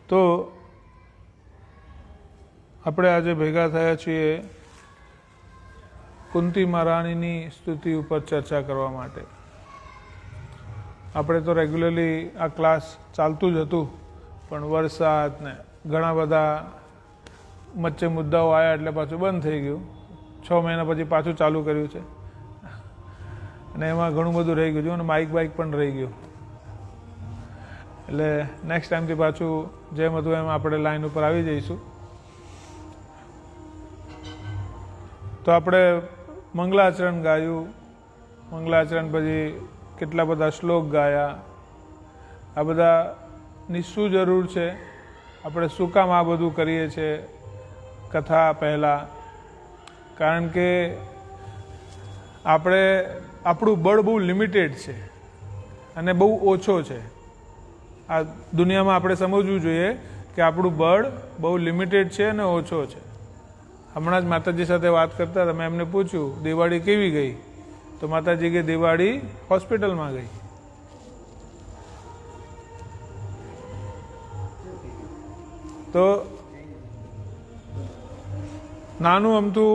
તો આપણે આજે ભેગા થયા છીએ કુંતી મહારાણીની સ્તુતિ ઉપર ચર્ચા કરવા માટે. આપણે તો રેગ્યુલરલી આ ક્લાસ ચાલતું જ હતું, પણ વરસાદ ને ઘણા બધા વચ્ચે મુદ્દાઓ આવ્યા એટલે પાછું બંધ થઈ ગયું. 6 મહિના પછી પાછું ચાલુ કર્યું છે અને એમાં ઘણું બધું રહી ગયું અને બાઇક પણ રહી ગયું. એટલે નેક્સ્ટ ટાઈમથી પાછું જેમ હતું એમ આપણે લાઈન ઉપર આવી જઈશું. તો આપણે મંગલાચરણ ગાયું, મંગલાચરણ પછી કેટલા બધા શ્લોક ગાયા. આ બધાની શું જરૂર છે, આપણે શું કામ આ બધું કરીએ છીએ કથા પહેલાં? કારણ કે આપણું બળ બહુ લિમિટેડ છે અને બહુ ઓછો છે. આ દુનિયામાં આપણે સમજવું જોઈએ કે આપણું બળ બહુ લિમિટેડ છે અને ઓછો છે. હમણાં જ માતાજી સાથે વાત કરતા હતા, મેં એમને પૂછ્યું દિવાળી કેવી ગઈ? તો માતાજી કે દિવાળી હોસ્પિટલમાં ગઈ. તો નાનું અમથું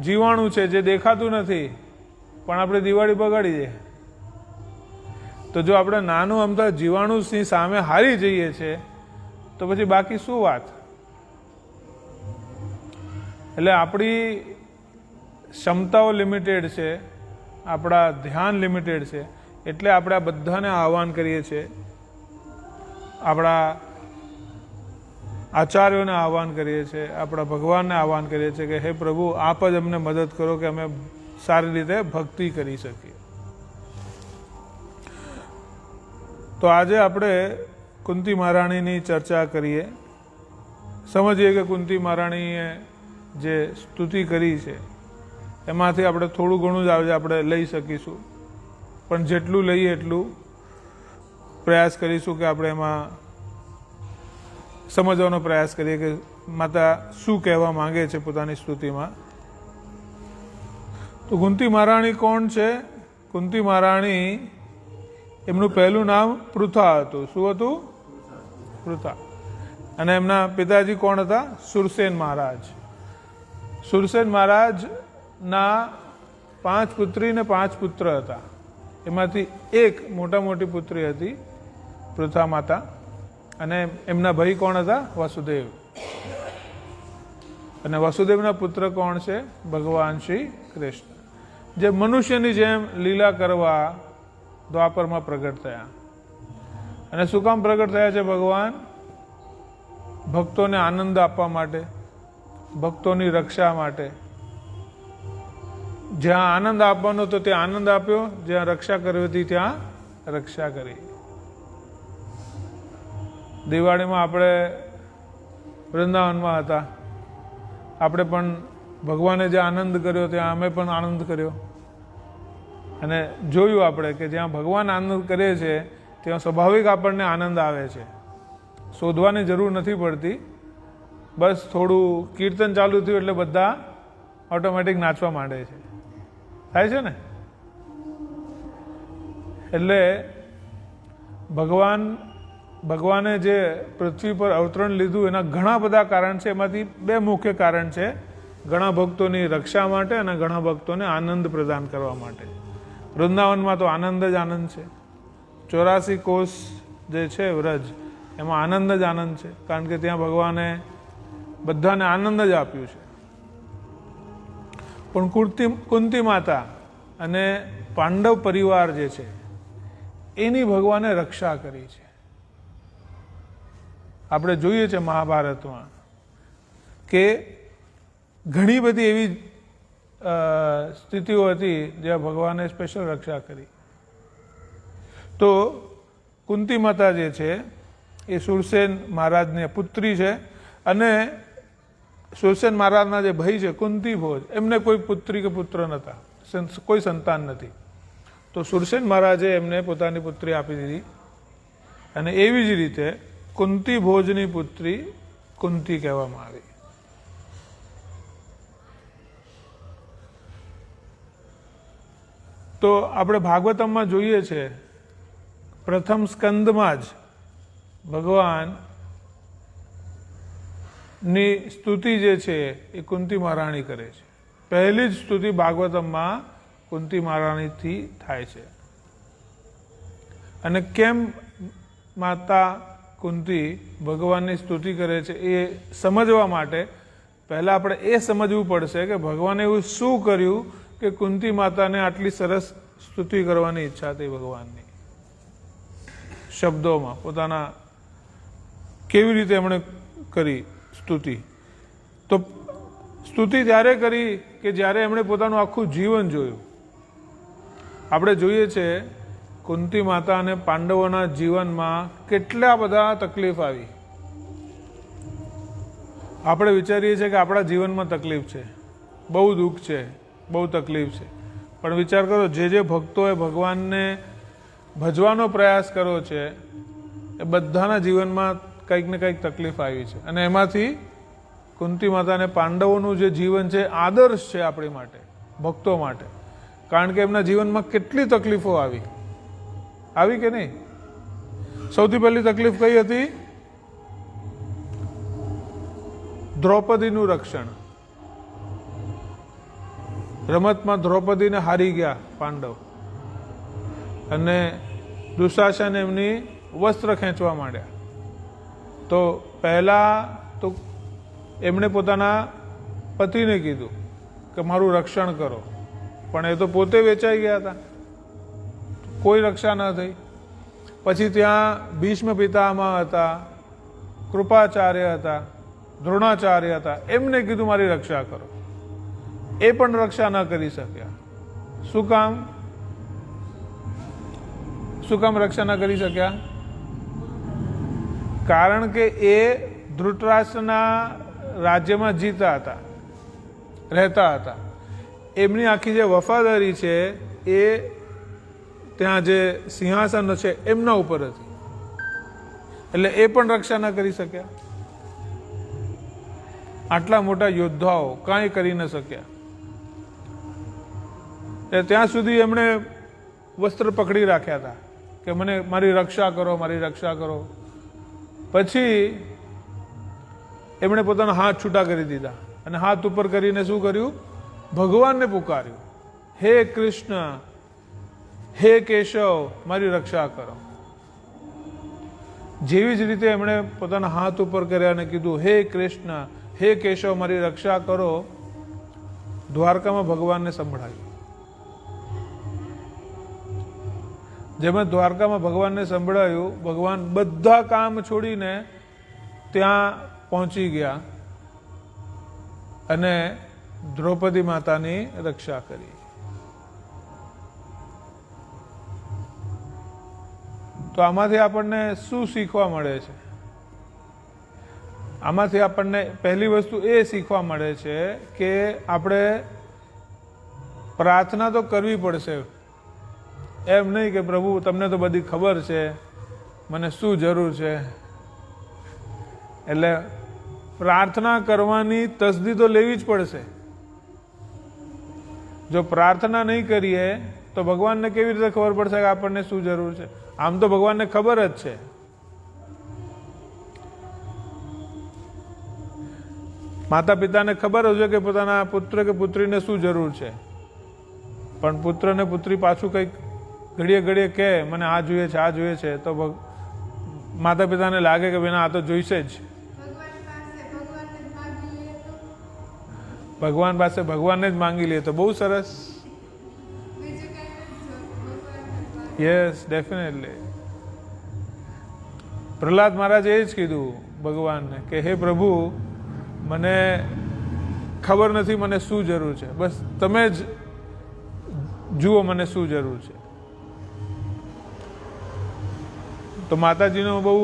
જીવાણું છે જે દેખાતું નથી, પણ આપણે દિવાળી બગાડી દે. તો જો આપણે નાનું અમથા જીવાણુની સામે હારી જઈએ છીએ તો પછી બાકી શું વાત? એટલે આપણી ક્ષમતાઓ લિમિટેડ છે, આપણા ધ્યાન લિમિટેડ છે. એટલે આપણે આ બધાને આહ્વાન કરીએ છીએ, આપણા આચાર્યોને આહ્વાન કરીએ છીએ, આપણા ભગવાનને આહ્વાન કરીએ છીએ કે હે પ્રભુ, આપ જ અમને મદદ કરો કે અમે સારી રીતે ભક્તિ કરી શકીએ. તો આજે આપણે કુંતી મહારાણીની ચર્ચા કરીએ, સમજીએ કે કુંતી મહારાણીએ જે સ્તુતિ કરી છે એમાંથી આપણે થોડું ઘણું જ આજે આપણે લઈ શકીશું, પણ જેટલું લઈએ એટલું પ્રયાસ કરીશું કે આપણે એમાં સમજવાનો પ્રયાસ કરીએ કે માતા શું કહેવા માંગે છે પોતાની સ્તુતિમાં. તો કુંતી મહારાણી કોણ છે? કુંતી મહારાણી, એમનું પહેલું નામ પૃથા હતું. શું હતું? પૃથા. અને એમના પિતાજી કોણ હતા? સુરસેન મહારાજ. સુરસેન મહારાજના 5 પુત્રી ને 5 પુત્ર હતા. એમાંથી એક મોટી પુત્રી હતી પૃથા માતા, અને એમના ભાઈ કોણ હતા? વસુદેવ. અને વસુદેવના પુત્ર કોણ છે? ભગવાન શ્રી કૃષ્ણ, જે મનુષ્યની જેમ લીલા કરવા દ્વાપરમાં પ્રગટ થયા. અને શું કામ પ્રગટ થયા છે ભગવાન? ભક્તોને આનંદ આપવા માટે, ભક્તોની રક્ષા માટે. જ્યાં આનંદ આપવાનો હતો ત્યાં આનંદ આપ્યો, જ્યાં રક્ષા કરવી હતી ત્યાં રક્ષા કરી. દિવાળીમાં આપણે વૃંદાવનમાં હતા, આપણે પણ ભગવાને જે આનંદ કર્યો ત્યાં અમે પણ આનંદ કર્યો. અને જોયું આપણે કે જ્યાં ભગવાન આનંદ કરે છે ત્યાં સ્વાભાવિક આપણને આનંદ આવે છે. શોધવાની જરૂર નથી પડતી. બસ થોડું કીર્તન ચાલુ થયું એટલે બધા ઓટોમેટિક નાચવા માંડે છે. થાય છે ને? એટલે ભગવાને જે પૃથ્વી પર અવતરણ લીધું એના ઘણા બધા કારણ છે. એમાંથી 2 મુખ્ય કારણ છે, ઘણા ભક્તોની રક્ષા માટે અને ઘણા ભક્તોને આનંદ પ્રદાન કરવા માટે. વૃંદાવનમાં તો આનંદ જ આનંદ છે. 84 કોષ જે છે વ્રજ, એમાં આનંદ જ આનંદ છે, કારણ કે ત્યાં ભગવાને બધાને આનંદ જ આપ્યું છે. પણ કુંતી માતા અને પાંડવ પરિવાર જે છે એની ભગવાને રક્ષા કરી છે. આપણે જોઈએ છે મહાભારતમાં કે ઘણી બધી એવી સ્થિતિઓ હતી જ્યાં ભગવાને સ્પેશિયલ રક્ષા કરી. તો કુંતી માતા જે છે એ સુરસેન મહારાજની પુત્રી છે, અને સુરસેન મહારાજના જે ભાઈ છે કુંતી ભોજ, એમને કોઈ પુત્રી કે પુત્ર નહોતા, કોઈ સંતાન નથી. તો સુરસેન મહારાજે એમને પોતાની પુત્રી આપી દીધી, અને એવી જ રીતે કુંતી ભોજની પુત્રી કુંતી કહેવામાં આવી. તો આપણે ભાગવતમમાં જોઈએ છે, પ્રથમ સ્કંદમાં જ ભગવાન ની સ્તુતિ જે છે એ કુંતી મહારાણી કરે છે. પહેલી જ સ્તુતિ ભાગવતમમાં કુંતી મહારાણીથી થાય છે. અને કેમ માતા કુંતી ભગવાનની સ્તુતિ કરે છે એ સમજવા માટે પહેલાં આપણે એ સમજવું પડશે કે ભગવાને એવું શું કર્યું કે કુંતી માતાને આટલી સરસ સ્તુતિ કરવાની ઈચ્છા થઈ ભગવાનની. શબ્દોમાં પોતાના કેવી રીતે એમણે કરી સ્તુતિ. તો સ્તુતિ ત્યારે કરી કે જ્યારે એમણે પોતાનું આખું જીવન જોયું. આપણે જોઈએ છે કુંતી માતા અને પાંડવોના જીવનમાં કેટલા બધા તકલીફ આવી. આપણે વિચારીએ છીએ કે આપણા જીવનમાં તકલીફ છે, બહુ દુઃખ છે, બહુ તકલીફ છે, પણ વિચાર કરો જે ભક્તોએ ભગવાનને ભજવાનો પ્રયાસ કર્યો છે એ બધાના જીવનમાં કંઈક ને કંઈક તકલીફ આવી છે. અને એમાંથી કુંતી માતા અને પાંડવોનું જે જીવન છે આદર્શ છે આપણી માટે, ભક્તો માટે. કારણ કે એમના જીવનમાં કેટલી તકલીફો આવી કે નહીં? સૌથી પહેલી તકલીફ કઈ હતી? દ્રૌપદીનું રક્ષણ. રમતમાં દ્રૌપદીને હારી ગયા પાંડવ અને દુશાસન એમની વસ્ત્ર ખેંચવા માંડ્યા. તો પહેલા તો એમણે પોતાના પતિને કીધું કે મારું રક્ષણ કરો, પણ એ તો પોતે વેચાઈ ગયા હતા, કોઈ રક્ષા ન થઈ. પછી ત્યાં ભીષ્મ પિતામહ હતા, કૃપાચાર્ય હતા, દ્રોણાચાર્ય હતા, એમને કીધું મારી રક્ષા કરો, એ પણ રક્ષા ન કરી શક્યા. શું કામ રક્ષા ન કરી શક્યા? કારણ કે એ ધૃતરાષ્ટ્રના રાજ્યમાં જીતા હતા, રહેતા હતા. એમની આખી જે વફાદારી છે એ ત્યાં જે સિંહાસન છે એમના ઉપર હતી, એટલે એ પણ રક્ષા ન કરી શક્યા. આટલા મોટા યોદ્ધાઓ કાંઈ કરી ન શક્યા. ત્યાં સુધી એમણે વસ્ત્ર પકડી રાખ્યા હતા કે મને મારી રક્ષા કરો, મારી રક્ષા કરો. પછી એમણે પોતાના હાથ છૂટા કરી દીધા અને હાથ ઉપર કરીને શું કર્યું? ભગવાનને પુકાર્યું, હે કૃષ્ણ, હે કેશવ, મારી રક્ષા કરો. જેવી જ રીતે એમણે પોતાના હાથ ઉપર કર્યા અને કીધું, હે કૃષ્ણ, હે કેશવ, મારી રક્ષા કરો, દ્વારકામાં ભગવાનને સંભળાયું. જેમાં દ્વારકામાં ભગવાનને સંભળાયું, ભગવાન બધા કામ છોડીને ત્યાં પહોંચી ગયા અને દ્રૌપદી માતાની રક્ષા કરી. તો આમાંથી આપણને શું શીખવા મળે છે? આમાંથી આપણને પહેલી વસ્તુ એ શીખવા મળે છે કે આપણે પ્રાર્થના તો કરવી પડશે. એમ નહીં કે પ્રભુ તમને તો બધી ખબર છે, મને શું જરૂર છે. એટલે પ્રાર્થના કરવાની તસદી તો લેવી જ પડશે. જો પ્રાર્થના નહીં કરીએ તો ભગવાનને કેવી રીતે ખબર પડશે કે આપણને શું જરૂર છે? આમ તો ભગવાનને ખબર જ છે. માતા પિતાને ખબર જ હોય કે પોતાના પુત્ર કે પુત્રીને શું જરૂર છે, પણ પુત્ર ને પુત્રી પાછું કંઈક ઘડીએ ઘડીએ કહે મને આ જોઈએ છે, આ જોઈએ છે, તો માતા પિતાને લાગે કે બેના આ તો જોઈશે જ. ભગવાન પાસે ભગવાનને જ માંગી લે તો બહુ સરસ. Yes, definitely. પ્રહલાદ મહારાજે એ જ કીધું ભગવાનને કે હે પ્રભુ, મને ખબર નથી મને શું જરૂર છે, બસ તમે જ જુઓ મને શું જરૂર છે. તો માતાજીનો બહુ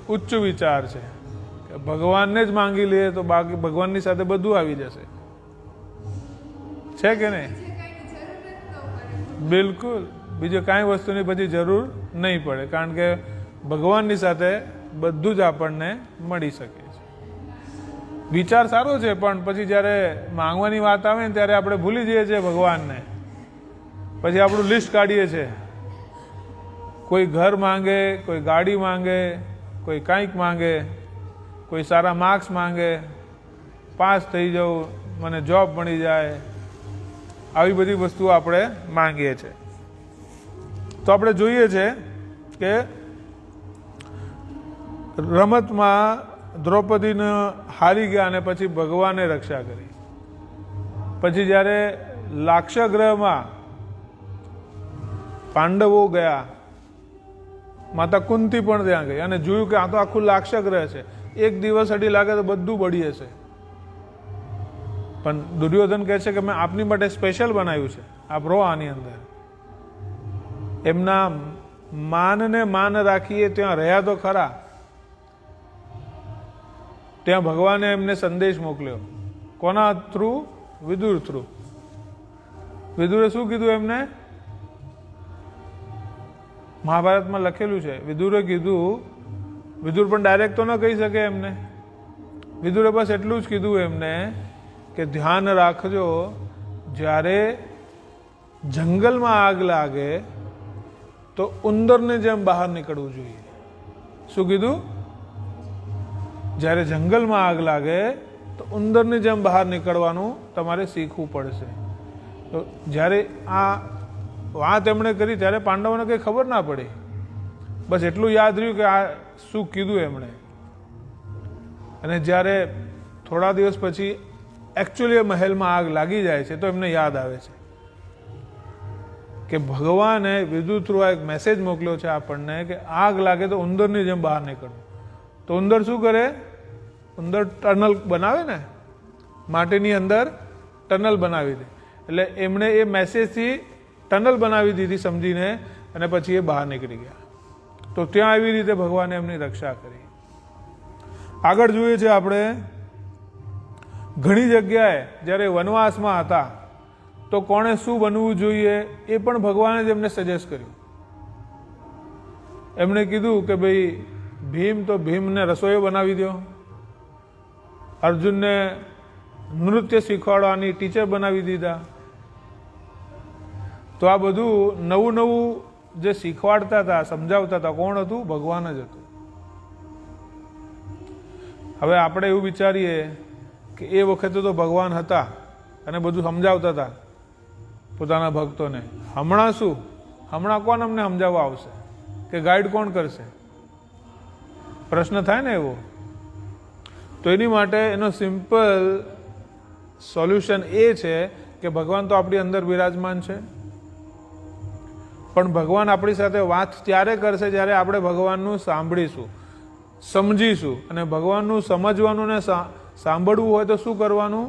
ઉચ્ચ વિચાર છે કે ભગવાનને જ માંગી લઈએ તો બાકી ભગવાનની સાથે બધું આવી જશે. છે કે નહીં? બિલકુલ. બીજો કાંઈ વસ્તુની પછી જરૂર નહીં પડે, કારણ કે ભગવાનની સાથે બધું જ આપણને મળી શકે છે. વિચાર સારો છે, પણ પછી જ્યારે માંગવાની વાત આવે ને ત્યારે આપણે ભૂલી જઈએ છીએ ભગવાનને. પછી આપણું લિસ્ટ કાઢીએ છીએ. કોઈ ઘર માંગે, કોઈ ગાડી માંગે, કોઈ કંઈક માંગે, કોઈ સારા માર્ક્સ માંગે, પાસ થઈ જાઉં, મને જોબ મળી જાય, આવી બધી વસ્તુઓ આપણે માંગીએ છીએ. તો આપણે જોઈએ છે કે રમતમાં દ્રૌપદીને હારી ગયા અને પછી ભગવાને રક્ષા કરી. પછી જ્યારે લાક્ષાગૃહમાં પાંડવો ગયા, માતા કુંતી પણ ત્યાં ગઈ અને જોયું કે આ તો આખું લાક્ષાગૃહ છે, એક દિવસ અડી લાગે તો બધું બળી હશે. પણ દુર્યોધન કહે છે કે મેં આપની માટે સ્પેશિયલ બનાવ્યું છે, આપ રહો આની અંદર. એમના માનને માન રાખીએ ત્યાં રહ્યા તો ખરા. ત્યાં ભગવાને એમને સંદેશ મોકલ્યો. કોના થ્રુ? વિદુર થ્રુ. વિદુરે શું કીધું એમને? મહાભારતમાં લખેલું છે. વિદુરે કીધું, વિદુર પણ ડાયરેક્ટ તો ન કહી શકે એમને. વિદુરે બસ એટલું જ કીધું એમને કે ધ્યાન રાખજો, જ્યારે જંગલમાં આગ લાગે તો ઉંદરને જેમ બહાર નીકળવું જોઈએ. શું કીધું? જ્યારે જંગલમાં આગ લાગે તો ઉંદરની જેમ બહાર નીકળવાનું તમારે શીખવું પડશે. તો જ્યારે આ વાત એમણે કરી ત્યારે પાંડવોને કંઈ ખબર ના પડી. બસ એટલું યાદ રહ્યું કે આ શું કીધું એમણે. અને જ્યારે થોડા દિવસ પછી એકચ્યુઅલી મહેલમાં આગ લાગી જાય છે તો એમને યાદ આવે છે કે ભગવાને વિદુર થ્રુ એક મેસેજ મોકલ્યો છે આપણને કે આગ લાગે તો ઉંદરની જેમ બહાર નીકળવું. તો ઉંદર શું કરે? ઉંદર ટનલ બનાવે ને, માટીની અંદર ટનલ બનાવી દે. એટલે એમણે એ મેસેજથી ટનલ બનાવી દીધી સમજીને, અને પછી એ બહાર નીકળી ગયા. તો ત્યાં આવી રીતે ભગવાને એમની રક્ષા કરી. આગળ જોઈએ છે આપણે, ઘણી જગ્યાએ જ્યારે વનવાસમાં હતા તો કોણે શું બનવું જોઈએ એ પણ ભગવાને જ એમને સજેસ્ટ કર્યું. એમણે કીધું કે ભાઈ ભીમ તો ભીમને રસોઈ બનાવી દો, અર્જુનને નૃત્ય શીખવાડવાની ટીચર બનાવી દીધા. તો આ બધું નવું નવું જે શીખવાડતા હતા, સમજાવતા હતા, કોણ હતું? ભગવાન જ હતું. હવે આપણે એવું વિચારીએ કે એ વખતે તો ભગવાન હતા અને બધું સમજાવતા હતા પોતાના ભક્તોને. હમણાં શું? હમણાં કોણ અમને સમજાવવા આવશે? કે ગાઈડ કોણ કરશે? પ્રશ્ન થાય ને એવો. તો એની માટે એનો સિમ્પલ સોલ્યુશન એ છે કે ભગવાન તો આપણી અંદર બિરાજમાન છે, પણ ભગવાન આપણી સાથે વાત ત્યારે કરશે જ્યારે આપણે ભગવાનનું સાંભળીશું, સમજીશું. અને ભગવાનનું સમજવાનું ને સાંભળવું હોય તો શું કરવાનું?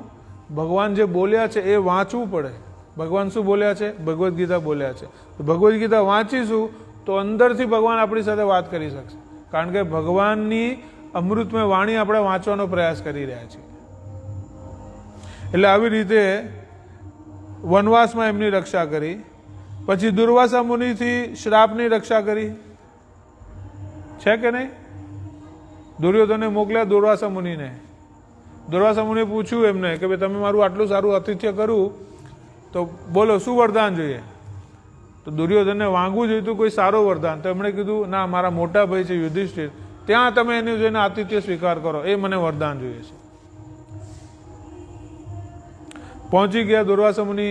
ભગવાન જે બોલ્યા છે એ વાંચવું પડે. ભગવાન શું બોલ્યા છે? ભગવદ્ ગીતા બોલ્યા છે. તો ભગવદ્ ગીતા વાંચીશું તો અંદરથી ભગવાન આપણી સાથે વાત કરી શકશે. કારણ કે ભગવાનની અમૃતમય વાણી આપણે વાંચવાનો પ્રયાસ કરી રહ્યા છીએ. એટલે આવી રીતે વનવાસમાં એમની રક્ષા કરી. પછી દુર્વાસા મુનિથી શ્રાપની રક્ષા કરી છે કે નહીં? દુર્યોધને મોકલ્યા દુર્વાસા મુનિને. દુર્વાસા મુનિએ પૂછ્યું એમને કે ભાઈ તમે મારું આટલું સારું આતિથ્ય કરું તો બોલો શું વરદાન જોઈએ? તો દુર્યોધનને માંગવું જોઈતું કોઈ સારો વરદાન. તો એમણે કીધું ના, મારા મોટા ભાઈ છે યુધિષ્ઠિર, ત્યાં તમે એની જોઈને આતિથ્ય સ્વીકાર કરો, એ મને વરદાન જોઈએ છે. પહોંચી ગયા દુર્વાસા મુનિ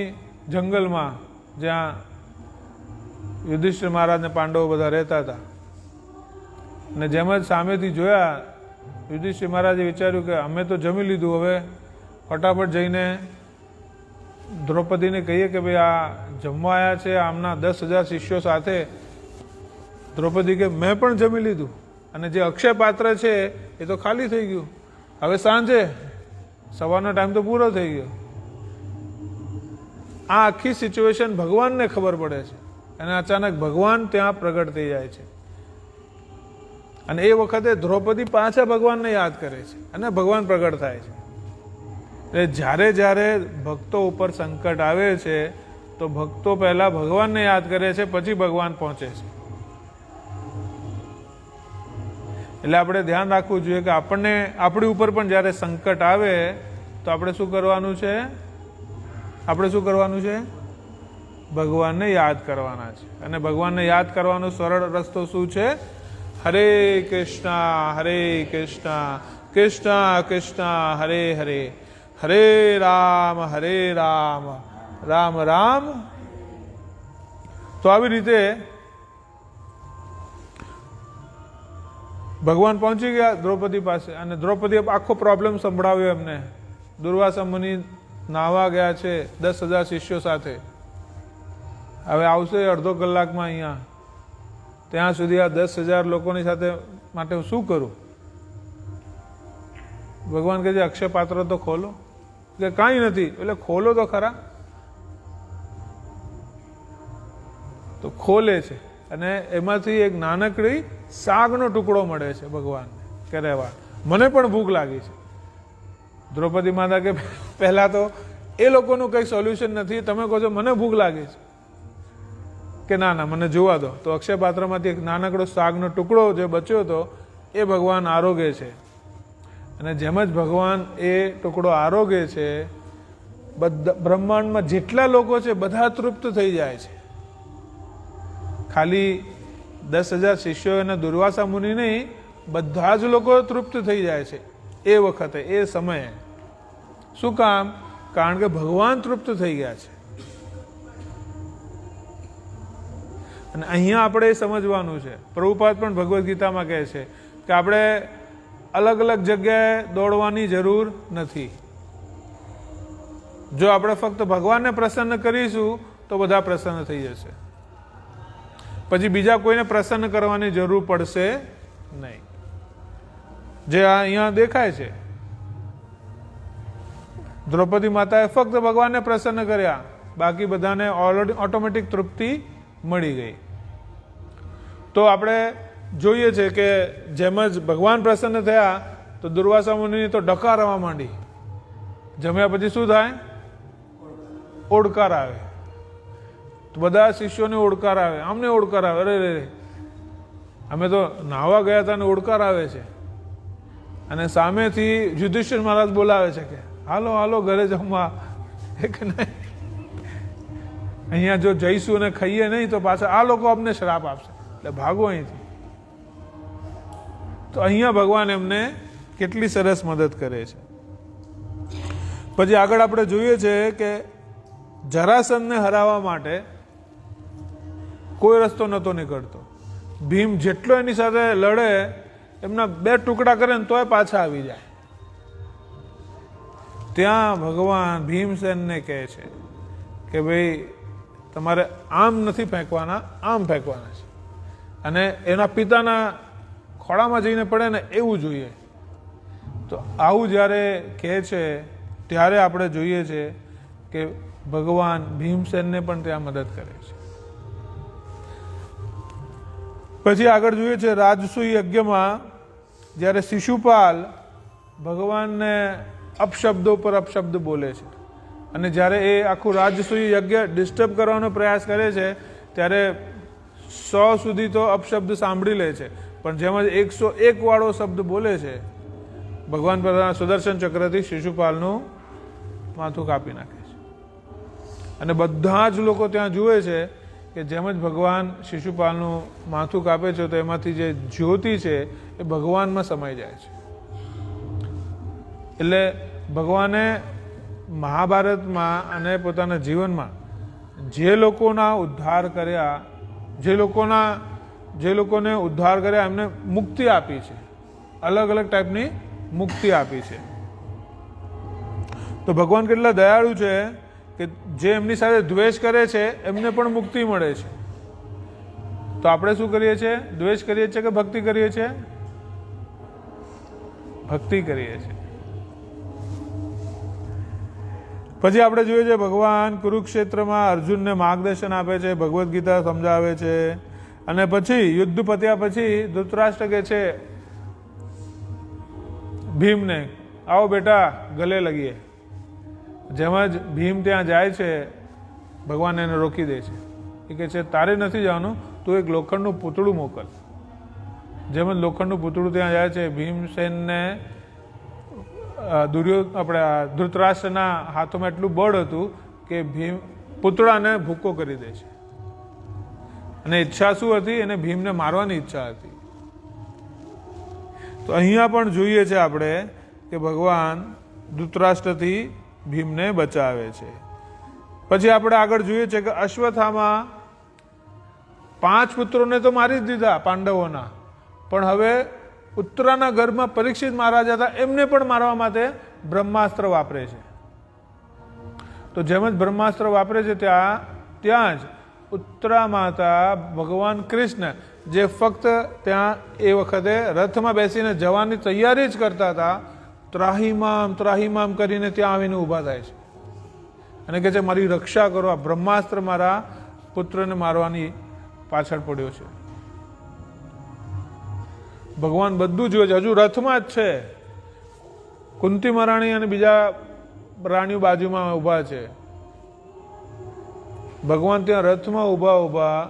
જંગલમાં, જ્યાં યુધિષ્ઠિર મહારાજ ને પાંડવો બધા રહેતા હતા. અને જેમ જ સામેથી જોયા, યુધિષ્ઠિર મહારાજે વિચાર્યું કે અમે તો જમી લીધું, હવે ફટાફટ જઈને દ્રૌપદીને કહીએ કે ભાઈ આ જમવા આવ્યા છે આમના 10,000 શિષ્યો સાથે. દ્રૌપદી કે મેં પણ જમી લીધું અને જે અક્ષય પાત્ર છે એ તો ખાલી થઈ ગયું, હવે સાંજે સવારનો ટાઈમ તો પૂરો થઈ ગયો. આ આખી સિચ્યુએશન ભગવાનને ખબર પડે છે અને અચાનક ભગવાન ત્યાં પ્રગટ થઈ જાય છે. અને એ વખતે દ્રૌપદી પાછા ભગવાનને યાદ કરે છે અને ભગવાન પ્રગટ થાય છે. એટલે જ્યારે જ્યારે ભક્તો ઉપર સંકટ આવે છે તો ભક્તો પહેલા ભગવાનને યાદ કરે છે, પછી ભગવાન પહોંચે છે. એટલે આપણે ધ્યાન રાખવું જોઈએ કે આપણને આપણી ઉપર પણ જ્યારે સંકટ આવે તો આપણે શું કરવાનું છે? આપણે શું કરવાનું છે? ભગવાનને યાદ કરવાના છે. અને ભગવાનને યાદ કરવાનો સરળ રસ્તો શું છે? હરે કૃષ્ણ કૃષ્ણ કૃષ્ણ હરે હરે, હરે રામ રામ રામ. તો આવી રીતે ભગવાન પહોંચી ગયા દ્રૌપદી પાસે અને દ્રૌપદીએ આખો પ્રોબ્લેમ સંભળાવ્યો એમને. દુર્વાસા મુનિ નાહવા ગયા છે 10,000 શિષ્યો સાથે, હવે આવશે અડધો કલાકમાં અહીંયા, ત્યાં સુધી આ 10,000 લોકોની સાથે માટે હું શું કરું? ભગવાન કહે છે અક્ષય પાત્ર તો ખોલો. કે કાંઈ નથી. એટલે ખોલો તો ખરા. તો ખોલે છે અને એમાંથી એક નાનકડી શાકનો ટુકડો મળે છે ભગવાનને કે રહેવા, મને પણ ભૂખ લાગી છે. દ્રૌપદી માતા કે પહેલા તો એ લોકોનું કંઈ સોલ્યુશન નથી, તમે કહો છો મને ભૂખ લાગી છે. કે ના ના મને જોવા દો. તો અક્ષય પાત્રમાંથી એક નાનકડો શાકનો ટુકડો જે બચ્યો હતો એ ભગવાન આરોગે છે અને જેમ જ ભગવાન એ ટુકડો આરોગે છે બધા બ્રહ્માંડમાં જેટલા લોકો છે બધા તૃપ્ત થઈ જાય છે. ખાલી 10,000 શિષ્યો અને દુર્વાસા મુનિ નહીં, બધા જ લોકો તૃપ્ત થઈ જાય છે એ વખતે, એ સમયે. શું કામ? કારણ કે ભગવાન તૃપ્ત થઈ ગયા છે. અને અહીંયા આપણે સમજવાનું છે. પ્રભુપાદ પણ ભગવદ્ ગીતામાં કહે છે કે આપણે અલગ અલગ જગ્યાએ દોડવાની જરૂર નથી. જો આપણે ફક્ત ભગવાનને પ્રસન્ન કરીશું તો બધા પ્રસન્ન થઈ જશે, પછી બીજા કોઈને પ્રસન્ન કરવાની જરૂર પડશે નહીં. જે અહીંયા દેખાય છે, દ્રૌપદી માતાએ ફક્ત ભગવાનને પ્રસન્ન કર્યા, બાકી બધાને ઓટોમેટિક તૃપ્તિ મળી ગઈ. તો આપણે જોઈએ છે કે જેમ જ ભગવાન પ્રસન્ન થયા તો દુર્વાસા મુનિની તો ડકાર આવવા માંડી. જમ્યા પછી શું થાય? ઓડકાર આવે. તો બધા શિષ્યોને ઓડકાર આવે, આમને ઓડકાર આવે. અરે રે, અમે તો નાહવા ગયા હતા ને ઓડકાર આવે છે. અને સામેથી યુધિષ્ઠિર મહારાજ બોલાવે છે કે હાલો હાલો ઘરે જમવા. એક નહીં, અહીંયા જો જઈશું અને ખાઈએ નહીં તો પાછા આ લોકો અમને શ્રાપ આપશે, એટલે ભાગો અહીંથી. તો અહીંયા ભગવાન એમને કેટલી સરસ મદદ કરે છે. પછી આગળ આપણે જોઈએ છે કે જરાસંધને હરાવવા માટે કોઈ રસ્તો નહોતો નીકળતો. ભીમ જેટલો એની સાથે લડે, એમના 2 ટુકડા કરે ને તોય પાછા આવી જાય. ત્યાં ભગવાન ભીમસેનને કહે છે કે ભાઈ તમારે આમ નથી ફેંકવાના, આમ ફેંકવાના છે. અને એના પિતાના ખોળામાં જઈને પડે ને એવું જોઈએ. તો આવું જ્યારે કહે છે ત્યારે આપણે જોઈએ છે કે ભગવાન ભીમસેનને પણ ત્યાં મદદ કરે છે. પછી આગળ જોઈએ છે રાજસૂય યજ્ઞમાં જ્યારે શિશુપાલ ભગવાનને અપશબ્દો પર અપશબ્દ બોલે છે અને જ્યારે એ આખું રાજસૂય યજ્ઞ ડિસ્ટર્બ કરવાનો પ્રયાસ કરે છે ત્યારે 100 સુધી તો અપશબ્દ સાંભળી લે છે, પણ જેમ જ 101 વાળો શબ્દ બોલે છે ભગવાન પોતાના સુદર્શન ચક્રથી શિશુપાલનું માથું કાપી નાખે છે. અને બધા જ લોકો ત્યાં જુએ છે કે જેમ જ ભગવાન શિશુપાલનું માથું કાપે છે તો એમાંથી જે જ્યોતિ છે એ ભગવાનમાં સમાઈ જાય છે. એટલે ભગવાને મહાભારતમાં અને પોતાના જીવનમાં જે લોકોના ઉદ્ધાર કર્યા, જે લોકોને ઉદ્ધાર કર્યા એમને મુક્તિ આપી છે, અલગ અલગ ટાઈપની મુક્તિ આપી છે. તો ભગવાન કેટલા દયાળુ છે કે જે એમની સાથે દ્વેષ કરે છે એમને પણ મુક્તિ મળે છે. તો આપણે શું કરીએ છીએ? દ્વેષ કરીએ છીએ કે ભક્તિ કરીએ છીએ? ભક્તિ કરીએ છીએ. પછી આપણે જોઈએ છે ભગવાન કુરુક્ષેત્રમાં અર્જુનને માર્ગદર્શન આપે છે, ભગવદ્ ગીતા સમજાવે છે. અને પછી યુદ્ધ પત્યા પછી ધૃતરાષ્ટ્ર કહે છે ભીમને, આવો બેટા ગલે લગીએ. જેમ જ ભીમ ત્યાં જાય છે ભગવાન એને રોકી દે છે. એ કહે છે તારે નથી જવાનું, તું એક લોખંડનું પૂતળું મોકલ. જેમ જ લોખંડનું પૂતળું ત્યાં જાય છે, ભીમસેનને ધૃતરાષ્ટ્રના હાથોમાં એટલું બળ હતું કે ભીમ પૂતળાને ભૂકો કરી દે છે. અને ઈચ્છા શું હતી? એને ભીમને મારવાની ઈચ્છા હતી. તો અહીંયા પણ જોઈએ છે આપણે કે ભગવાન ધૃતરાષ્ટ્રથી ભીમને બચાવે છે. પછી આપણે આગળ જોઈએ છે કે અશ્વત્થામા 5 પુત્રોને તો મારી જ દીધા પાંડવોના, પણ હવે ઉત્તરાના ગર્ભમાં પરીક્ષિત મહારાજ હતા એમને પણ મારવા માટે બ્રહ્માસ્ત્ર વાપરે છે. તો જેમ જ બ્રહ્માસ્ત્ર વાપરે છે ત્યાં જ ઉત્તરા માતા ભગવાન કૃષ્ણ જે ફક્ત ત્યાં એ વખતે રથમાં બેસીને જવાની તૈયારી જ કરતા હતા, ત્રાહિમામ કરીને ત્યાં આવીને ઊભા થાય છે અને કહે છે મારી રક્ષા કરો, આ બ્રહ્માસ્ત્ર મારા પુત્રને મારવાની પાછળ પડ્યો છે. ભગવાન બધું જોયે છે, હજુ રથમાં જ છે. કુંતી મહારાણી અને બીજા રાણીઓ બાજુમાં ઊભા છે. ભગવાન ત્યાં રથમાં ઊભા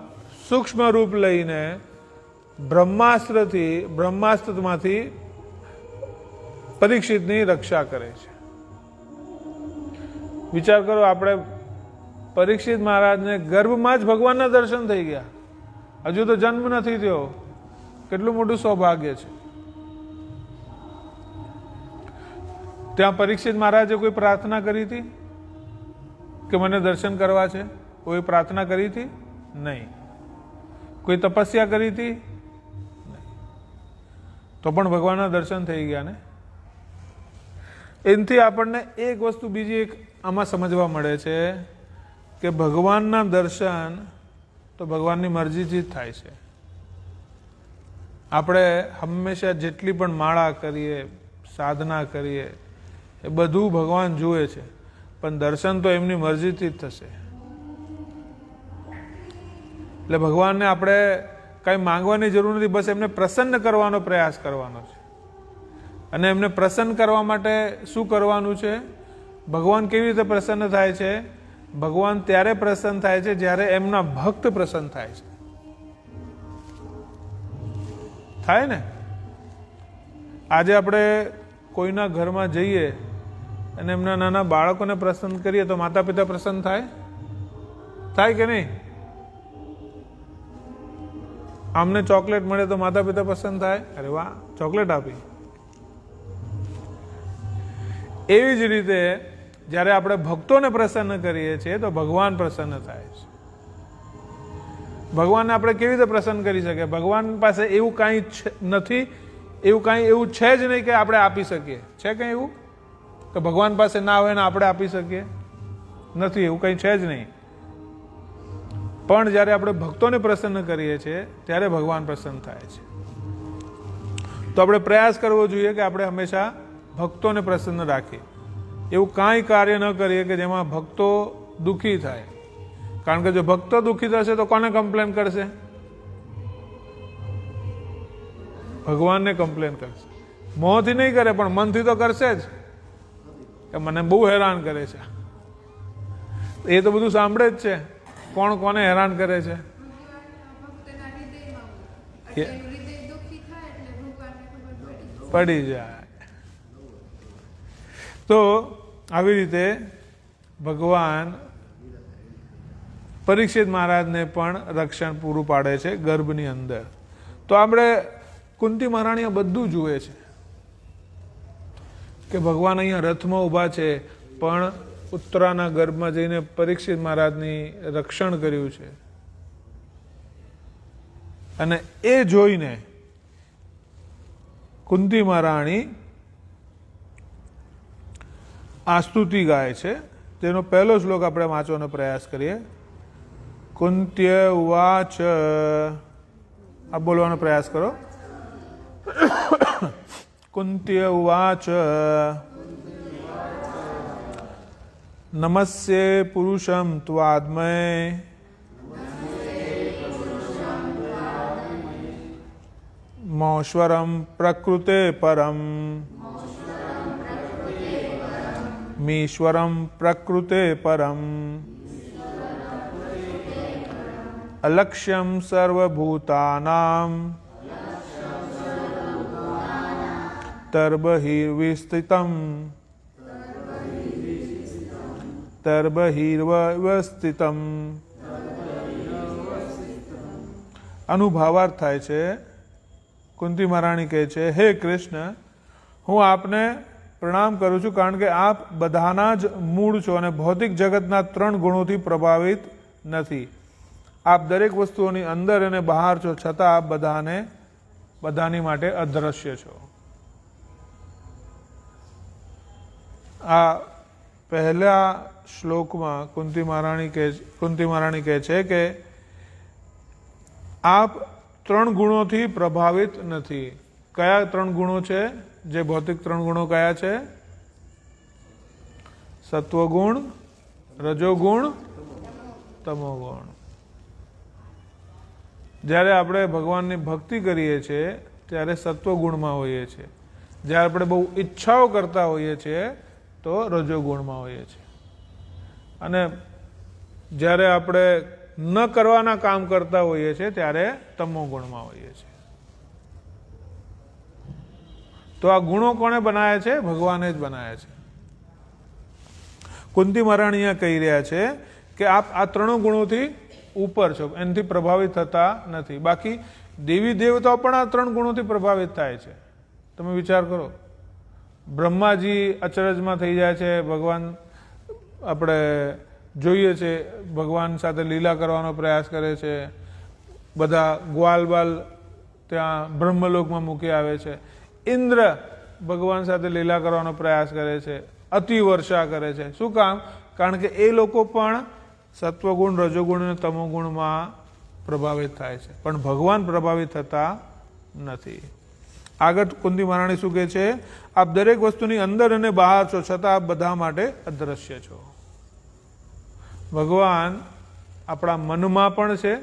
સૂક્ષ્મ રૂપ લઈને બ્રહ્માસ્ત્રમાંથી પરીક્ષિતની રક્ષા કરે છે. વિચાર કરો, આપણે પરીક્ષિત મહારાજને ગર્ભમાં જ ભગવાનના દર્શન થઈ ગયા, હજુ તો જન્મ નથી થયો. કેટલું મોટું સૌભાગ્ય છે. ત્યાં પરીક્ષિત મહારાજે કોઈ પ્રાર્થના કરી હતી કે મને દર્શન કરવા છે? કોઈ પ્રાર્થના કરી હતી? નહીં. કોઈ તપસ્યા કરી હતી? નહીં. તો પણ ભગવાનના દર્શન થઈ ગયા ને. એનાથી આપણને એક વસ્તુ બીજી એક આમાં સમજવા મળે છે કે ભગવાનના દર્શન તો ભગવાનની મરજીથી જ થાય છે. આપણે હંમેશા જેટલી પણ માળા કરીએ, સાધના કરીએ, એ બધું ભગવાન જુએ છે, પણ દર્શન તો એમની મરજીથી જ થશે. એટલે ભગવાનને આપણે કંઈ માંગવાની જરૂર નથી, બસ એમને પ્રસન્ન કરવાનો પ્રયાસ કરવાનો છે. અને એમને પ્રસન્ન કરવા માટે શું કરવાનું છે? ભગવાન કેવી રીતે પ્રસન્ન થાય છે? ભગવાન ત્યારે પ્રસન્ન થાય છે જ્યારે એમના ભક્ત પ્રસન્ન થાય છે. થાય ને? આજે આપણે કોઈના ઘરમાં જઈએ અને એમના નાના બાળકોને પ્રસન્ન કરીએ તો માતા પિતા પ્રસન્ન થાય? થાય કે નહીં? આમને ચોકલેટ મળે તો માતા પિતા પ્રસન્ન થાય? અરે વાહ, ચોકલેટ આપી. એવી જ રીતે જ્યારે આપણે ભક્તોને પ્રસન્ન કરીએ છીએ તો ભગવાન પ્રસન્ન થાય છે. ભગવાનને આપણે કેવી રીતે પ્રસન્ન કરી શકીએ? ભગવાન પાસે એવું કાંઈ નથી, એવું છે જ નહીં કે આપણે આપી શકીએ. છે કંઈ એવું કે ભગવાન પાસે ના હોય ને આપણે આપી શકીએ? નથી, એવું કંઈ છે જ નહીં. પણ જ્યારે આપણે ભક્તોને પ્રસન્ન કરીએ છીએ ત્યારે ભગવાન પ્રસન્ન થાય છે. તો આપણે પ્રયાસ કરવો જોઈએ કે આપણે હંમેશા ભક્તોને પ્રસન્ન રાખીએ. એવું કાંઈ કાર્ય ન કરીએ કે જેમાં ભક્તો દુઃખી થાય. કારણ કે જો ભક્તો દુઃખી થશે તો કોને કમ્પ્લેન કરશે? ભગવાનને કમ્પ્લેન કરશે. મોંથી નહીં કરે પણ મનથી તો કરશે જ કે મને બહુ હેરાન કરે છે. એ તો બધું સાંભળે જ છે, કોણ કોને હેરાન કરે છે. પડી જાય. તો આવી રીતે ભગવાન પરીક્ષિત મહારાજને પણ રક્ષણ પૂરું પાડે છે ગર્ભની અંદર. તો આપણે કુંતી મહારાણી બધું જુએ છે કે ભગવાન અહીંયા રથમાં ઊભા છે પણ ઉત્તરાના ગર્ભમાં જઈને પરીક્ષિત મહારાજની રક્ષણ કર્યું છે. અને એ જોઈને કુંતી મહારાણી આ સ્તુતિ ગાય છે. તેનો પહેલો શ્લોક આપણે વાંચવાનો પ્રયાસ કરીએ. કુંત્ય ઉવાચ, આ બોલવાનો પ્રયાસ કરો. કુંત્ય ઉવાચ નમસ્યે પુરુષમ ત્વાદ્મય મૌશ્વરમ પ્રકૃતે પરમ મીશ્વરમ પ્રકૃતે પરમ અલક્ષ્યમ સર્વભૂતાનામ તર્બહિર્વિસ્થિતમ તર્બહિર્વસ્થિતમ. અનુભાવાર્થ થાય છે. કુંતી મહારાણી કહે છે, હે કૃષ્ણ, હું આપને પ્રણામ કરું છું, કારણ કે આપ બધાના જ મૂળ છો અને ભૌતિક જગતના 3 ગુણોથી પ્રભાવિત નથી. આપ દરેક વસ્તુઓની અંદર અને બહાર છો, છતાં આપ બધાની માટે અદ્રશ્ય છો. આ પહેલા શ્લોકમાં કુંતી મહારાણી કહે છે કે આપ 3 ગુણોથી પ્રભાવિત નથી. કયા 3 ગુણો છે? જે ભૌતિક 3 ગુણો કયા છે? સત્વગુણ, રજોગુણ, તમોગુણ. જ્યારે આપણે ભગવાનની ભક્તિ કરીએ છીએ ત્યારે સત્વગુણમાં હોઈએ છીએ. જ્યારે આપણે બહુ ઈચ્છાઓ કરતા હોઈએ છીએ તો રજોગુણમાં હોઈએ છીએ. અને જ્યારે આપણે ન કરવાના કામ કરતા હોઈએ છીએ ત્યારે તમોગુણમાં હોઈએ છીએ. તો આ ગુણો કોણે બનાવ્યા છે? ભગવાને જ બનાવ્યા છે. કુંતી મહારાણી અહીંયા કહી રહ્યા છે કે આપ આ 3 ગુણોથી ઉપર છો, એનાથી પ્રભાવિત થતા નથી. બાકી દેવી દેવતાઓ પણ આ 3 ગુણોથી પ્રભાવિત થાય છે. તમે વિચાર કરો, બ્રહ્માજી અચરજમાં થઈ જાય છે. ભગવાન આપણે જોઈએ છે ભગવાન સાથે લીલા કરવાનો પ્રયાસ કરે છે. બધા ગ્વાલ બાલ ત્યાં બ્રહ્મલોકમાં મૂકી આવે છે. ઇન્દ્ર ભગવાન સાથે લીલા કરવાનો પ્રયાસ કરે છે, અતિ વર્ષા કરે છે. શું કામ? કારણ કે એ લોકો પણ સત્વગુણ, રજોગુણ અને તમોગુણમાં પ્રભાવિત થાય છે, પણ ભગવાન પ્રભાવિત થતા નથી. આગળ કુંતી મહારાણી શું કહે છે? આપ દરેક વસ્તુની અંદર અને બહાર છો, છતાં આપ બધા માટે અદ્રશ્ય છો. ભગવાન આપણા મનમાં પણ છે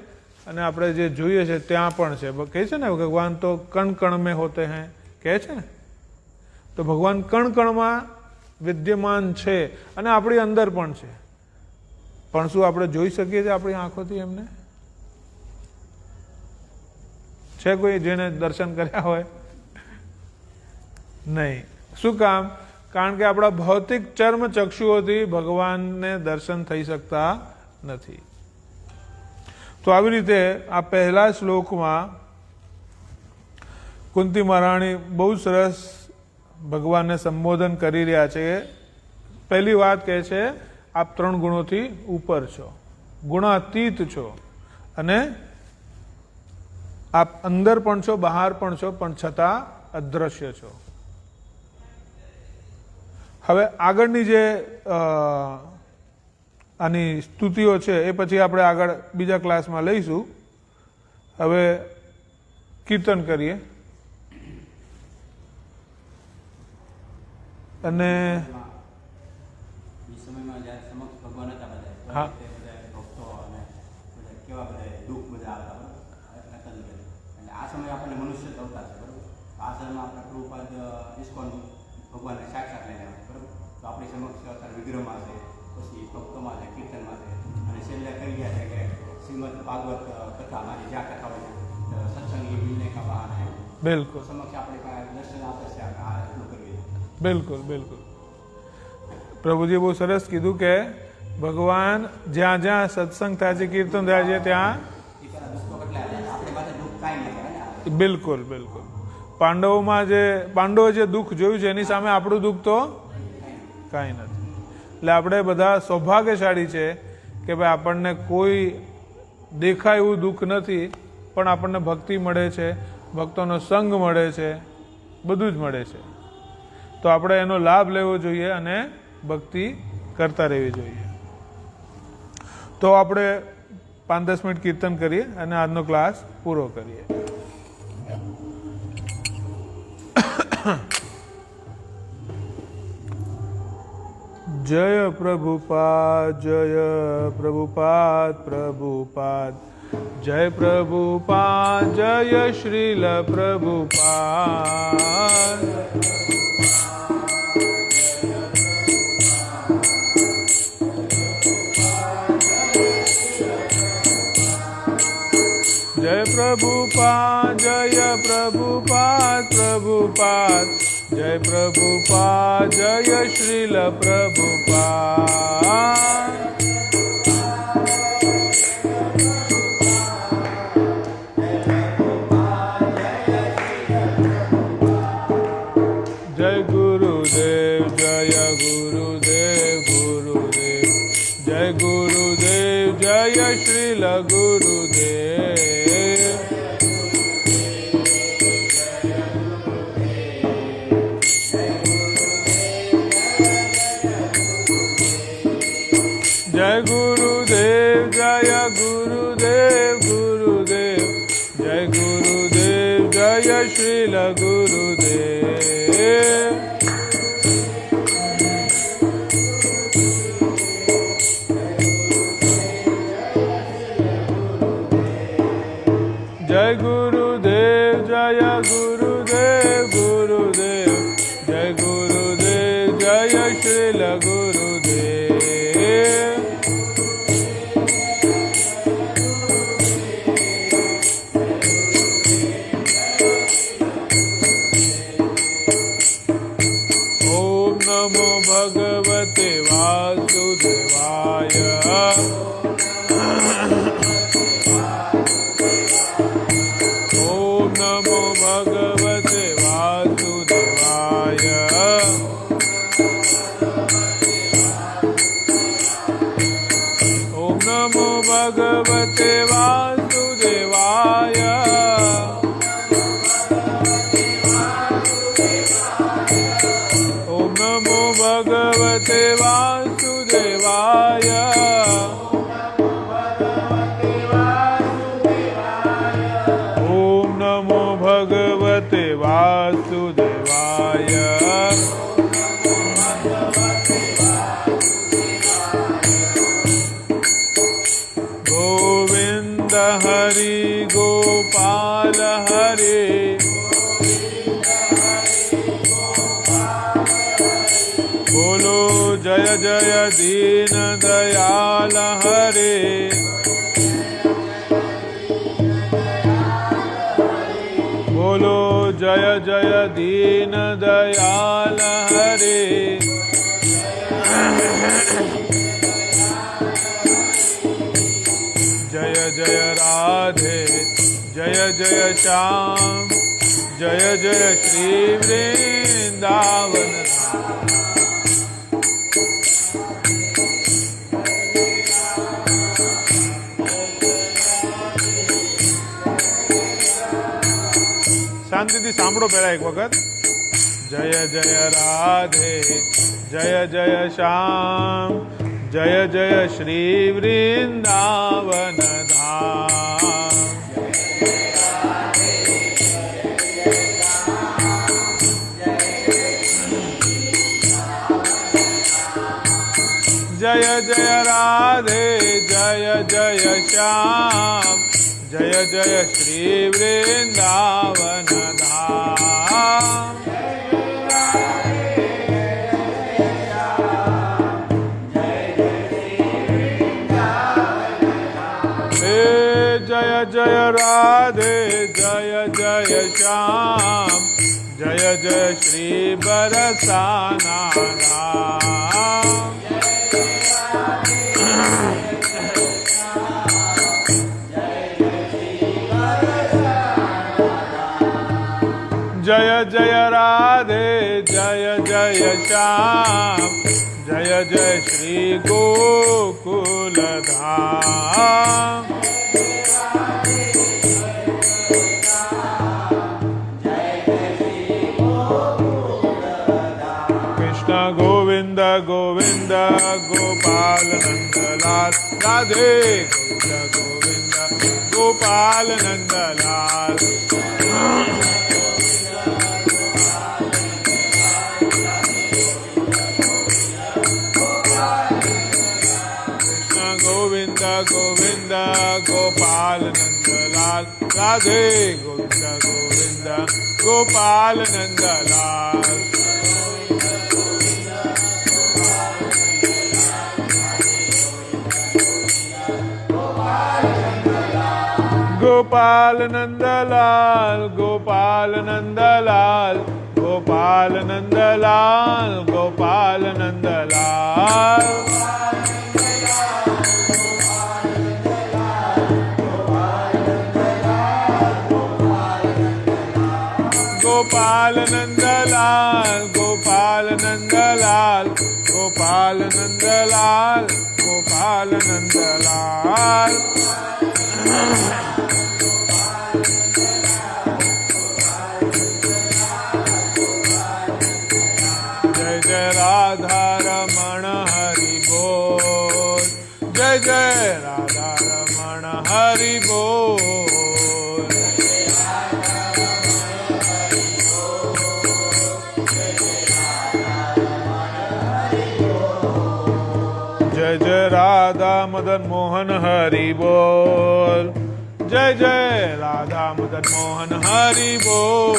અને આપણે જે જોઈએ છે ત્યાં પણ છે. કહે છે ને ભગવાન તો કણ કણ મેં હોતે હૈ, કહે છે ને. તો ભગવાન કણ કણમાં વિદ્યમાન છે અને આપણી અંદર પણ છે. પણ શું આપણે જોઈ શકીએ છીએ આપણી આંખોથી એમને? છે કોઈ જેને દર્શન કર્યા હોય? નહીં. શું કામ? કારણ કે આપણા ભૌતિક ચર્મ ચક્ષુઓથી ભગવાનને દર્શન થઈ શકતા નથી. તો આવી રીતે આ પહેલા શ્લોકમાં કુંતી મહારાણી બહુ સરસ ભગવાનને સંબોધન કરી રહ્યા છે. પહેલી વાત કહે છે આપ 3 ગુણોથી ઉપર છો, ગુણાતીત છો અને આપ અંદર પણ છો, બહાર પણ છો, પણ છતાં અદ્રશ્ય છો. હવે આગળની જે આની સ્તુતિઓ છે એ પછી આપણે આગળ બીજા ક્લાસમાં લઈશું. હવે કીર્તન કરીએ અને હા આ સમયે આપણને મનુષ્ય અવતાર છે, બરાબર. આ સમયમાં આપણા પ્રભુપાદ ઇસ્કોન ભગવાનને સાક્ષાત લઈને આવે, બરાબર. તો આપણી સમક્ષ અત્યારે વિગ્રહમાં છે, પછી ભક્તોમાં છે, કીર્તનમાં છે, અને છેલ્લે કહી ગયા છે કે શ્રીમદ ભાગવત કથા મારી જ્યાં કથા હોય છે સત્સંગી મિલને કા બહાના है. બિલકુલ સમક્ષ આપણે પાસે દર્શન આપે છે. આ એટલું કરીએ. બિલકુલ બિલકુલ. પ્રભુજી બહુ સરસ કીધું કે ભગવાન જ્યાં જ્યાં સત્સંગ થાય છે, કીર્તન થાય છે ત્યાં બિલકુલ બિલકુલ પાંડવો જે દુઃખ જોયું છે એની સામે આપણું દુઃખ તો કાંઈ નથી. એટલે આપણે બધા સૌભાગ્યશાળી છે કે ભાઈ આપણને કોઈ દેખાય એવું દુઃખ નથી, પણ આપણને ભક્તિ મળે છે, ભક્તોનો સંગ મળે છે, બધું જ મળે છે. તો આપણે એનો લાભ લેવો જોઈએ અને ભક્તિ કરતા રહેવી જોઈએ. તો આપણે 5-10 મિનિટ કીર્તન કરીએ અને આજનો ક્લાસ પૂરો કરીએ. જય પ્રભુપાદ, જય પ્રભુપાદ, પ્રભુપાદ, જય પ્રભુપાદ, જય શ્રીલ પ્રભુપાદ. जय प्रभुपाद, जय प्रभुपाद, प्रभुपाद, जय प्रभुपाद, जय श्रील प्रभुपाद. जय गुरुदेव. श्रील गुरुदेव। जय गुरुदेव जय गुरुदेव गुरुदेव जय गुरुदेव जय श्रील गुरुदेव। जय गुरुदेव जय गुरुदेव गुरुदेव जय गुरुदेव जय श्रील गुरुदेव। ओम नमो भगवते वासुदेवाय। ओम नमो भगवते वासुदेवाय। ओम नमो भगवते वासुदेवाय। ओम नमो भगवते वासुदेवाय। ओम नमो भगवते वासुदेवाय। गोविंद हरि गोपाल हरे। बोलो जय जय दीन दयाल हरे। बोलो जय जय दीन दयाल हरे। जय जय राधे जय जय श्याम जय जय श्री वृंदावन। शांति सांभळो पहला एक वक्त। जय जय राधे जय जय श्याम जय जय श्री वृंदावन धाम। जय जय राधे जय जय श्याम जय जय श्री वृंदावन धाम। जय जय राधे जय जय श्याम जय जय श्री बरसाना धाम। जय जय राधे जय जय श्याम जय जय श्री गोकुल धाम। कृष्ण गोविंद गोविंद गोपाल नंदलाल राधे गोविंद गोविंद गोपाल नंदलाल। गोविंद गोविंद गोपाल नंदलाल राधे गोविंद गोविंद गोपाल नंदलाल। गोपाल नंदलाल गोपाल नंदलाल गोपाल नंदलाल गोपाल नंदलाल। गोपाल नंदलाल गोपाल नंदलाल गोपाल गोपाल नंदलाल गोपाल नंदलाल। जय जय राधा रमण हरि बोल, जय जय राधा रमण हरि बोल। जय जय राधा मदन मोहन हरि बोल, जय जय राधा मदन मोहन हरि बोल।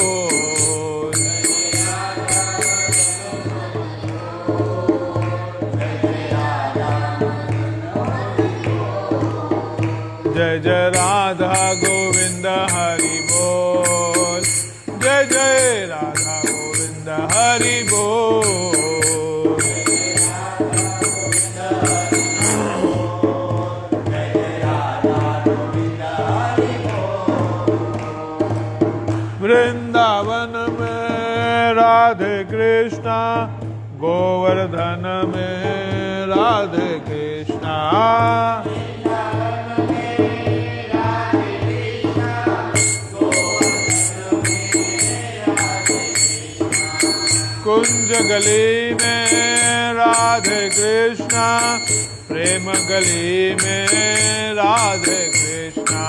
जय जय राधा गोविंद हरि बोल, जय जय राधा गोविंद हरि बोल। वृंदावन में राधे कृष्णा, गोवर्धन में राधे कृष्णा। कुंज गली में राधे कृष्णा, प्रेम गली में राधे कृष्णा।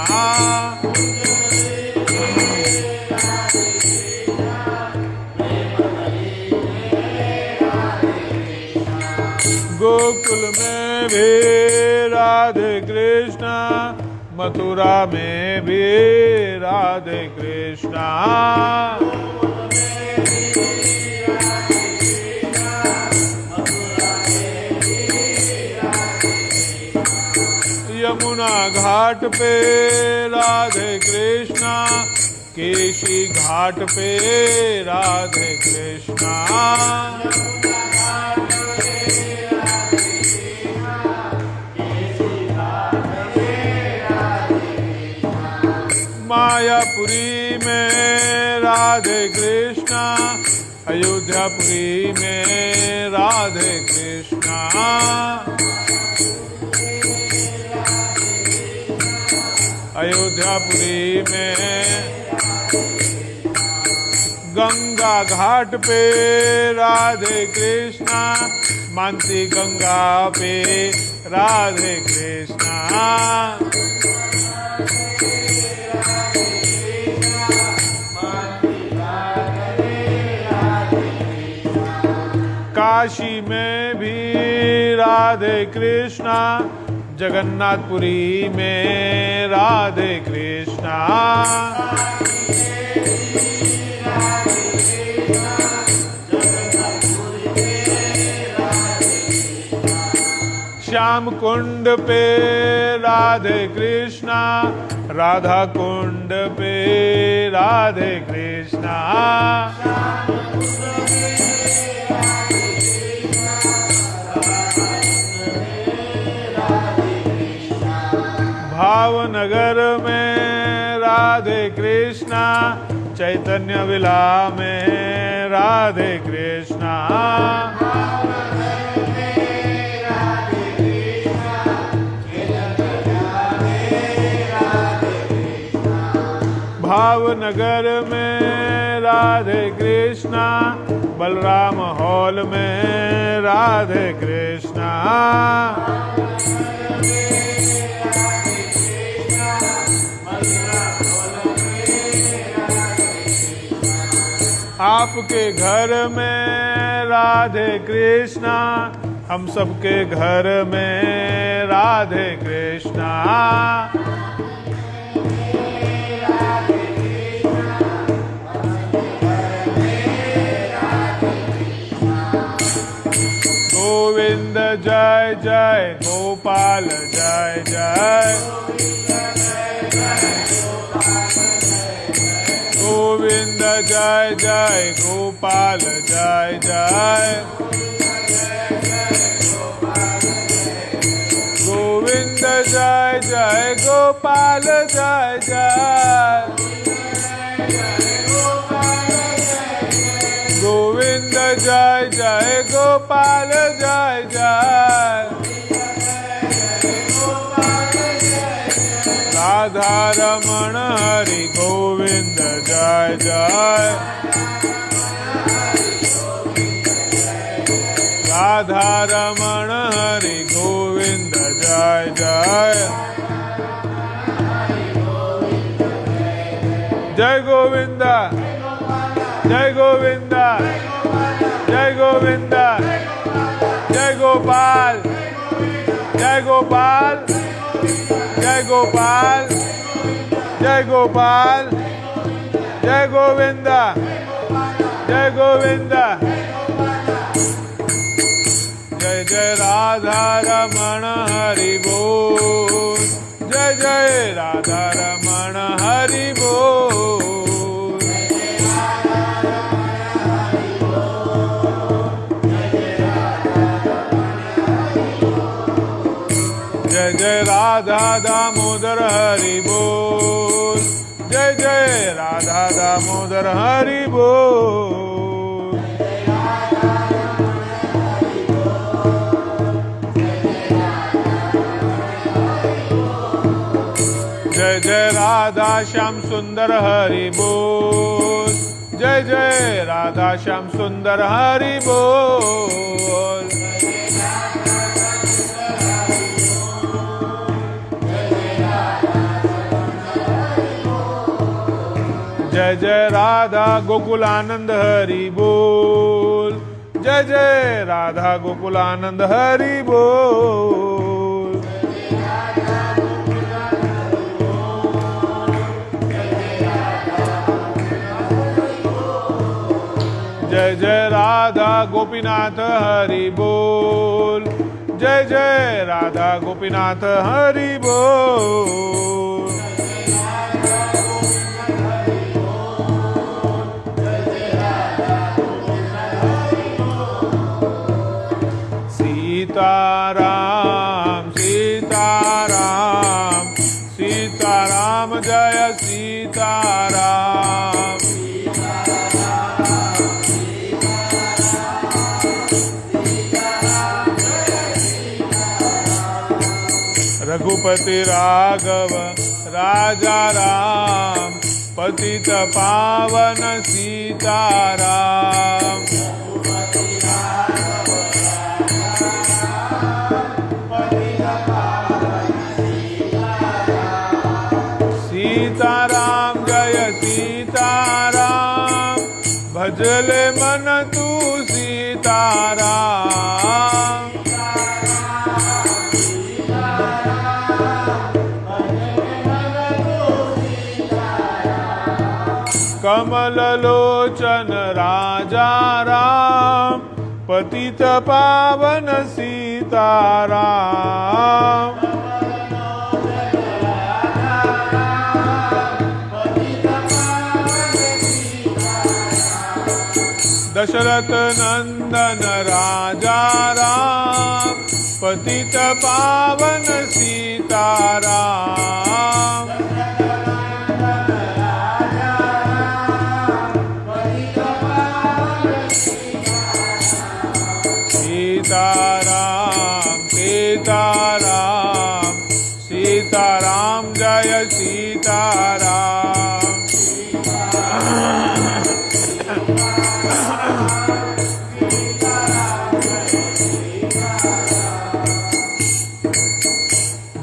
गोकुल में भी राधे कृष्णा, मथुरा में भी राधे कृष्णा। यमुना घाट पे राधे कृष्णा, केशी घाट पे राधे कृष्णा। मायापुरी में राधे कृष्णा, अयोध्यापुरी में राधे कृष्णा। अयोध्यापुरी में गंगा घाट पे राधे कृष्णा, मानसी गंगा पे राधे कृष्णा। काशी में भी राधे कृष्णा, जगन्नाथपुरी में राधे कृष्णा। श्याम कुंड पे राधे कृष्णा, राधा कुंड पे राधे कृष्णा। भावनगर में राधे कृष्णा, चैतन्य विला में राधे कृष्णा। भावनगर में राधे कृष्णा, बलराम हॉल में राधे कृष्णा। आपके घर में राधे कृष्णा, हम सबके घर में राधे कृष्णा। गोविंद जय जय, गोपाल जय जय। गोविंद जय जय, गोपाल जय जय। गोविंद जय जय, गोपाल जय जय। गोविंद जय जय गोपाल जय जय राधा रमण हरि गोविंद जय जय राधा रमण हरि गोविंद जय जय जय गोविंद जय गोविंद जय गोविंद जय गोपाल जय गोपाल जय गोपाल जय गोपाल जय गोविंद जय गोविंद जय जय राधा रमण हरि बोल जय जय राधा रमण हरि बोल जय जय राधा दामोदर हरि बोल जय जय राधा दामोदर हरि बोल जय जय राधा श्याम सुंदर हरि बोल जय जय राधा श्याम सुंदर हरि बोल जय जय राधा गोकुलानंद हरि बोल जय जय राधा गोकुलानंद हरि बोल जय जय राधा गोपीनाथ हरि बोल जय जय राधा गोपीनाथ हरि बोल सीताराम सीताराम सीताराम जय सीताराम रघुपति राघव राजा राम पतित पावन सीताराम सीताराम जय सीताराम भजले मन तू सीताराम कमल लोचन राजा राम पतित पावन सीताराम दशरथ नंदन राजा राम पतित पावन सीताराम सीताराम सीताराम सीताराम जय सीताराम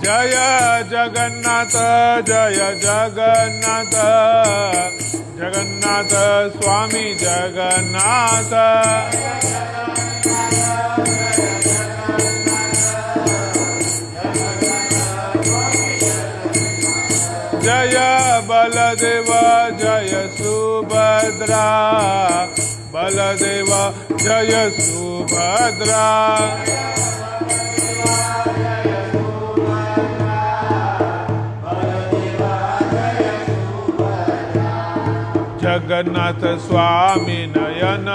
जय जगन्नाथ जय जगन्नाथ जगन्नाथ स्वामी जगन्नाथ जय बलदेव जय सुभद्रा बलदेव जय सुभद्रा जगन्नाथ स्वामी नयन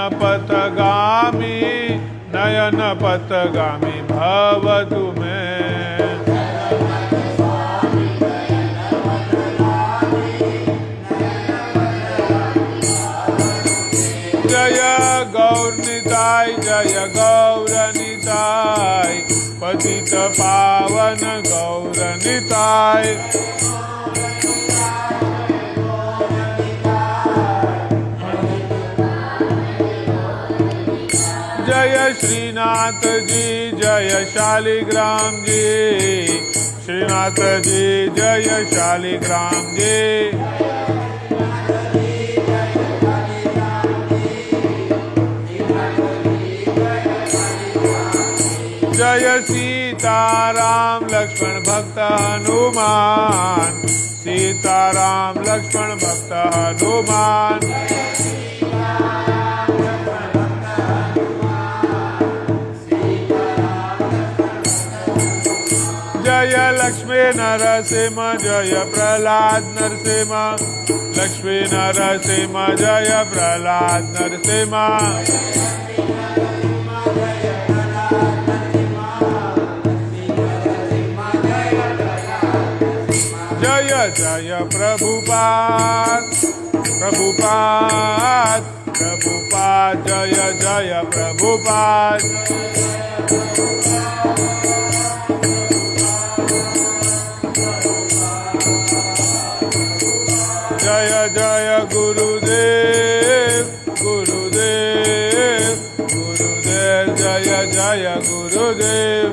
पथगामी भवतु मे जय गौरनिताय जय गौरनिताय पतित पावन गौरनिताय जय श्रीनाथ जी जय शालिग्राम जी श्रीनाथ जी जय शालिग्राम जी जय सीताराम लक्ष्मण भक्त हनुमान सीताराम लक्ष्मण भक्त हनुमान जय लक्ष्मी नरसिंह जय प्रहलाद नरसिंह लक्ष्मी नरसिंह जय प्रहलाद नरसिंह जय जय प्रभुपाद प्रभुपाद प्रभुपाद जय जय प्रभुपाद जय जय गुरुदेव गुरुदेव गुरुदेव जय जय गुरुदेव